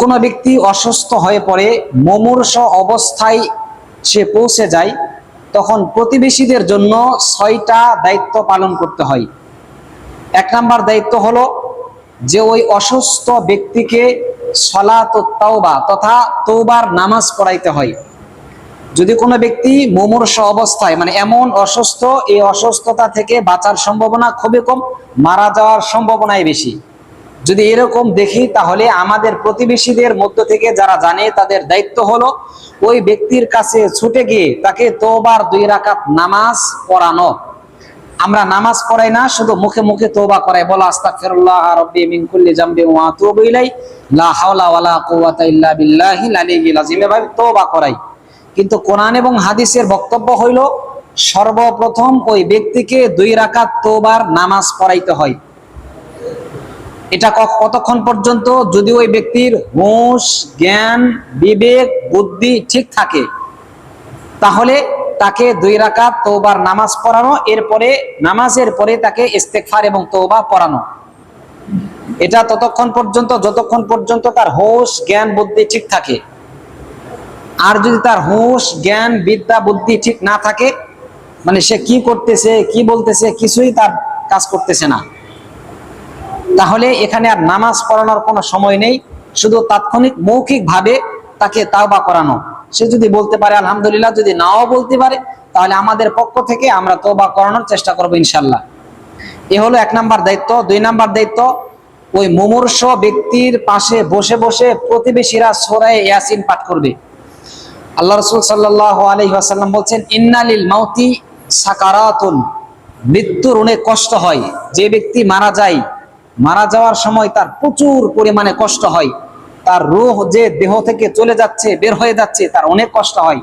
কোনো ব্যক্তি অসুস্থ হয়ে পড়ে, মুমূর্ষ অবস্থায় সে পৌঁছে যায়, তখন প্রতিবেশীদের জন্য 6টা দায়িত্ব পালন করতে হয়। 1 নাম্বার দায়িত্ব হলো যে ওই অসুস্থ ব্যক্তিকে সলাতুত তাওবা তথা তওবার নামাজ পড়াইতে হয়। যদি কোনো ব্যক্তি মুমূর্ষ অবস্থায়, মানে এমন অসুস্থ, এই অসুস্থতা থেকে বাঁচার সম্ভাবনা খুবই কম, মারা যাওয়ার সম্ভাবনাই বেশি, যদি এরকম দেখি, তাহলে আমাদের প্রতিবেশীদের মধ্য থেকে যারা জানে তাদের দায়িত্ব হলো ওই ব্যক্তির কাছে ছুটে গিয়ে তাকে তওবার 2 রাকাত নামাজ পড়ানো। আমরা নামাজ পড়াই না, শুধু মুখে মুখে তওবা করাই, বলা আস্তাগফিরুল্লাহ রাব্বি মিন কুল্লি যামবিন ওয়া আতুবু ইলাই লা হাওলা ওয়ালা কুওয়াতা ইল্লা বিল্লাহিল আলিয়্যিল আযীম, এভাবে তওবা করাই। কিন্তু কোরআন এবং হাদিসের বক্তব্য হইল সর্বপ্রথম ওই ব্যক্তিকে 2 রাকাত তওবার নামাজ পড়াইতে হয়। এটা কতক্ষণ পর্যন্ত? যদি ওই ব্যক্তির হুঁশ, জ্ঞান, বিবেক, বুদ্ধি ঠিক থাকে, তাহলে তাকে 2 রাকাত তওবার নামাজ পড়ানো, এরপরে নামাজের পরে তাকে ইস্তেগফার এবং তওবা পড়ানো। এটা ততক্ষণ পর্যন্ত যতক্ষণ পর্যন্ত তার হুঁশ, জ্ঞান, বুদ্ধি ঠিক থাকে। আর যদি তার হুঁশ, জ্ঞান, বিদ্যা, বুদ্ধি ঠিক না থাকে, মানে সে কি করতেছে, কি বলতেছে, কিছুই তার কাজ করতেছে না, তাহলে এখানে আর নামাজ পড়ানোর কোনো সময় নেই, শুধু তাৎক্ষণিক মৌখিক ভাবে তাকে তাওবা করানো। সে যদি বলতে পারে আলহামদুলিল্লাহ, যদি নাও বলতে পারে, তাহলে আমাদের পক্ষ থেকে আমরা তওবা করানোর চেষ্টা করবো ইনশাল্লাহ। এ হলো 1 নাম্বার দায়িত্ব। 2 নাম্বার দায়িত্ব, ওই মুমূর্ষ ব্যক্তির পাশে বসে বসে প্রতিবেশীরা সূরা ইয়াসিন পাঠ করবে। আল্লাহ রাসূল সাল্লাল্লাহু আলাইহি ওয়াসাল্লাম বলছেন, ইন্নালিল মাউতি সাকারাতুন, মৃত্যুর অনেক কষ্ট হয়। যে ব্যক্তি মারা যায়, মারা যাওয়ার সময় তার প্রচুর পরিমাণে কষ্ট হয়, তার রূহ যে দেহ থেকে চলে যাচ্ছে, বের হয়ে যাচ্ছে, তার অনেক কষ্ট হয়।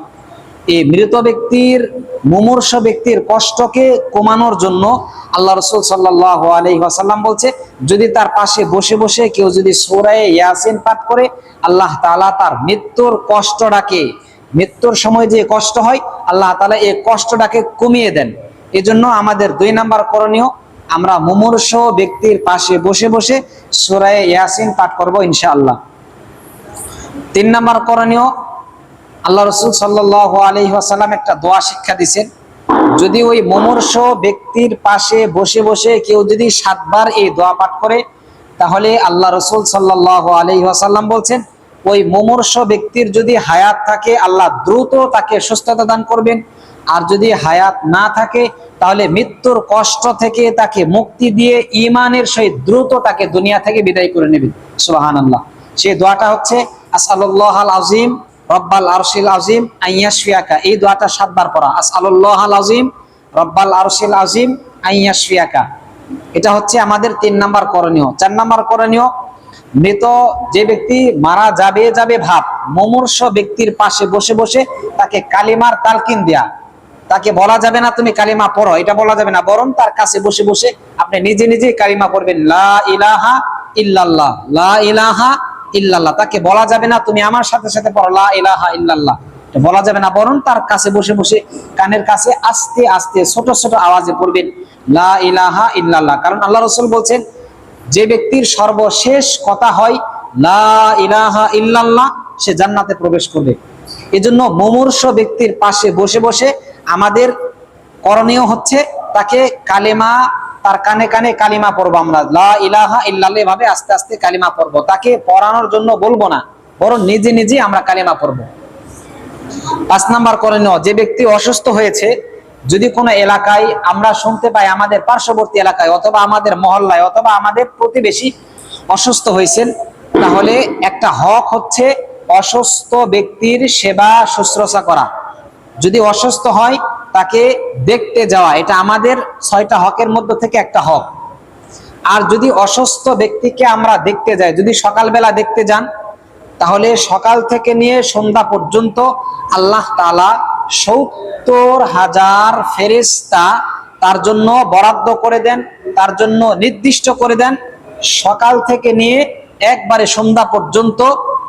এই মৃত ব্যক্তির, মুমূর্ষ ব্যক্তির কষ্টকে কমানোর জন্য আল্লাহ রাসূল সাল্লাল্লাহু আলাইহি ওয়াসাল্লাম বলছে, যদি তার পাশে বসে বসে কেউ যদি সূরা ইয়াসিন পাঠ করে, আল্লাহ তাআলা তার মৃত্যুর কষ্টটাকে, মৃত্যুর সময় যে কষ্ট হয়, আল্লাহ তাআলা এই কষ্টটাকে কমিয়ে দেন। এজন্য আমাদের 2 নাম্বার করণীয়, আমরা মুমূর্ষ ব্যক্তির পাশে বসে বসে সূরা ইয়াসিন পাঠ করব ইনশাআল্লাহ। 3 নাম্বার করণীয়, আল্লাহ রাসূল সাল্লাল্লাহু আলাইহি ওয়াসাল্লাম একটা দোয়া শিক্ষা দিয়েছেন। যদি ওই মুমূর্ষ ব্যক্তির পাশে বসে বসে কেউ যদি 7 বার এই দোয়া পাঠ করে, তাহলে আল্লাহ রাসূল সাল্লাল্লাহু আলাইহি ওয়াসাল্লাম বলছেন, ওই মুমূর্ষ ব্যক্তির যদি হায়াত থাকে, আল্লাহ দ্রুত তাকে সুস্থতা দান করবেন। আর যদি হায়াত না থাকে, তাহলে মৃত্যুর কষ্ট থেকে তাকে মুক্তি দিয়ে ঈমানের সহিত দ্রুত তাকে দুনিয়া থেকে বিদায় করে নেবেন। সুবহানাল্লাহ। সেই দোয়াটা হচ্ছে আসআলুল্লাহাল আযীম রব্বাল আরশিল আযীম আইয়াশফিয়াকা। এই দোয়াটা 7 বার পড়া, আসআলুল্লাহাল আযীম রব্বাল আরশিল আযীম আইয়াশফিয়াকা। এটা হচ্ছে আমাদের 3 নাম্বার করণীয়। 4 নাম্বার করণীয়, মৃত যে ব্যক্তি মারা যাবে ভাব, মুমূর্ষ ব্যক্তির পাশে বসে বসে তাকে কালিমার তালকিন দেয়া। তাকে বলা যাবে না তুমি কালিমা পড়ো, এটা বলা যাবে না, বরং তার কাছে বসে বসে আপনি নিজে নিজে কালিমা পড়বেন, লা ইলাহা ইল্লাল্লাহ, লা ইলাহা ইল্লাল্লাহ। তাকে বলা যাবে না তুমি আমার সাথে সাথে পড়ো লা ইলাহা ইল্লাল্লাহ, এটা বলা যাবে না, বরং তার কাছে বসে বসে কানের কাছে আস্তে আস্তে ছোট ছোট আওয়াজে পড়বেন লা ইলাহা ইল্লাল্লাহ। কারণ আল্লাহ রাসূল বলছেন, যে ব্যক্তির সর্বশেষ কথা হয় লা ইলাহা ইল্লাল্লাহ, সে জান্নাতে প্রবেশ করবে। এজন্য মুমূর্ষ ব্যক্তির পাশে বসে বসে আমাদের করণীয় হচ্ছে তাকে কালেমা, তার কানে কানে কালিমা পড়বো আমরা, লা ইলাহা ইল্লাল্লাহ, এভাবে আস্তে আস্তে কালিমা পড়বো। তাকে পড়ানোর জন্য বলবো না, বরং নিজে নিজে আমরা কালিমা পড়বো। 5 নাম্বার করণীয়, যে ব্যক্তি অসুস্থ হয়েছে, যদি কোনো এলাকায় আমরা শুনতে পাই, আমাদের পার্শ্ববর্তী এলাকায় অথবা আমাদের মহল্লায় অথবা আমাদের প্রতিবেশী অসুস্থ হয়েছেন, তাহলে একটা হক হচ্ছে অসুস্থ ব্যক্তির সেবা শুশ্রূষা করা। যদি অসুস্থ হয়, তাকে দেখতে যাওয়া, এটা আমাদের 6টা হকের মধ্যে থেকে একটা হক। আর যদি অসুস্থ ব্যক্তিকে আমরা দেখতে যাই, যদি সকালবেলা দেখতে যান, তাহলে সকাল থেকে নিয়ে সন্ধ্যা পর্যন্ত আল্লাহ তাআলা 70,000 ফেরেশতা তার জন্য বরাদ্দ করে দেন, তার জন্য নির্দিষ্ট করে দেন। সকাল থেকে নিয়ে একবারে সন্ধ্যা পর্যন্ত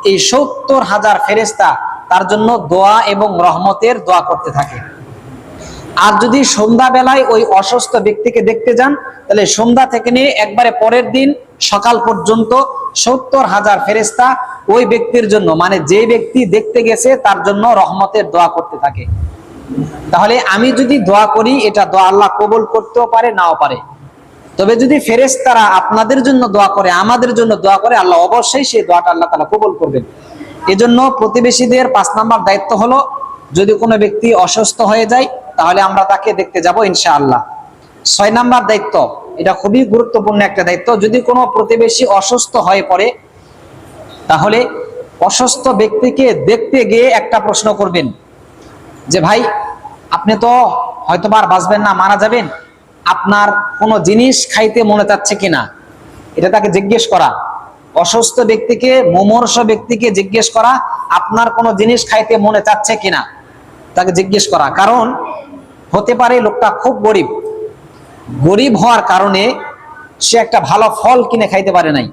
এই 70,000 ফেরেশতা তার জন্য দোয়া এবং রহমতের দোয়া করতে থাকে। আর যদি সন্ধ্যা বেলায় ওই অসুস্থ ব্যক্তিকে দেখতে যান, তাহলে সন্ধ্যা থেকে নিয়ে একবারে পরের দিন সকাল পর্যন্ত 70,000 ফেরেশতা ওই ব্যক্তির জন্য, মানে যে ব্যক্তি দেখতে গেছে তার জন্য রহমতের দোয়া করতে থাকে। তাহলে আমি যদি দোয়া করি, এটা দোয়া আল্লাহ কবুল করতেও পারে, নাও পারে। তবে যদি ফেরেশতারা আপনাদের জন্য দোয়া করে, আমাদের জন্য দোয়া করে, আল্লাহ অবশ্যই সেই দোয়াটা আল্লাহ তাআলা কবুল করবেন। এজন্য প্রতিবেশীদের 5 নাম্বার দায়িত্ব হলো, যদি কোনো ব্যক্তি অসুস্থ হয়ে যায় তাহলে আমরা তাকে দেখতে যাব ইনশাআল্লাহ। 6 নাম্বার দায়িত্ব, এটা খুবই গুরুত্বপূর্ণ একটা দায়িত্ব। যদি কোনো প্রতিবেশী অসুস্থ হয়ে পড়ে, তাহলে অসুস্থ ব্যক্তিকে দেখতে গিয়ে একটা প্রশ্ন করবেন যে ভাই, আপনি তো হয়তোবা আর বাঁচবেন না, মারা যাবেন, আপনার কোনো জিনিস খাইতে মনে চাচ্ছে কিনা, এটা তাকে জিজ্ঞেস করা। অসুস্থ ব্যক্তিকে, মুমূর্ষ ব্যক্তিকে জিজ্ঞেস করা, আপনার কোনো জিনিস খাইতে মনে চাচ্ছে কিনা, তাকে জিজ্ঞেস করা। কারণ হতে পারে লোকটা খুব গরিব, গরিব হওয়ার কারণে সে একটা ভালো ফল কিনে খাইতে পারে নাই,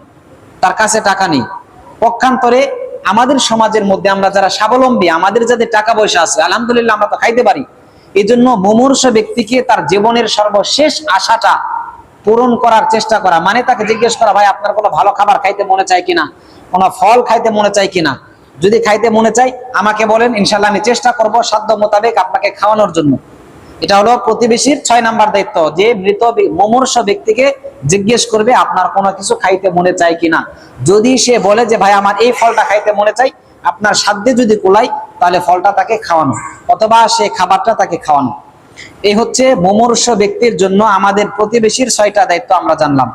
তার কাছে টাকা নেই। পক্ষান্তরে আমাদের সমাজের মধ্যে আমরা যারা স্বাবলম্বী, আমাদের যাদের টাকা পয়সা আছে, আলহামদুলিল্লাহ আমরা তো খাইতে পারি। এই জন্য মুমূর্ষ ব্যক্তিকে তার জীবনের সর্বশেষ আশাটা পূরণ করার চেষ্টা করা, মানে তাকে জিজ্ঞেস করা, ভাই আপনার কোনো ভালো খাবার খাইতে মনে চায় কিনা, কোনো ফল খাইতে মনে চায় কিনা, যদি খাইতে মনে চাই আমাকে বলেন, ইনশাল্লাহ আমি চেষ্টা করব সাধ্য মোতাবেক আপনাকে খাওয়ানোর জন্য। এটা হলো প্রতিবেশীর 6 নাম্বার দায়িত্ব, যে মৃত মুমূর্ষ ব্যক্তিকে জিজ্ঞেস করবে আপনার কোনো কিছু খাইতে মনে চায় কিনা। যদি সে বলে যে ভাই আমার এই ফলটা খাইতে মনে চাই, আপনার সাধ্যে যদি কুলাই, তাহলে ফলটা তাকে খাওয়ানো, অথবা সে খাবারটা তাকে খাওয়ানো। এই হচ্ছে মুমূর্ষ ব্যক্তির জন্য আমাদের প্রতিবেশীর 6টা দায়িত্ব আমরা জানলাম।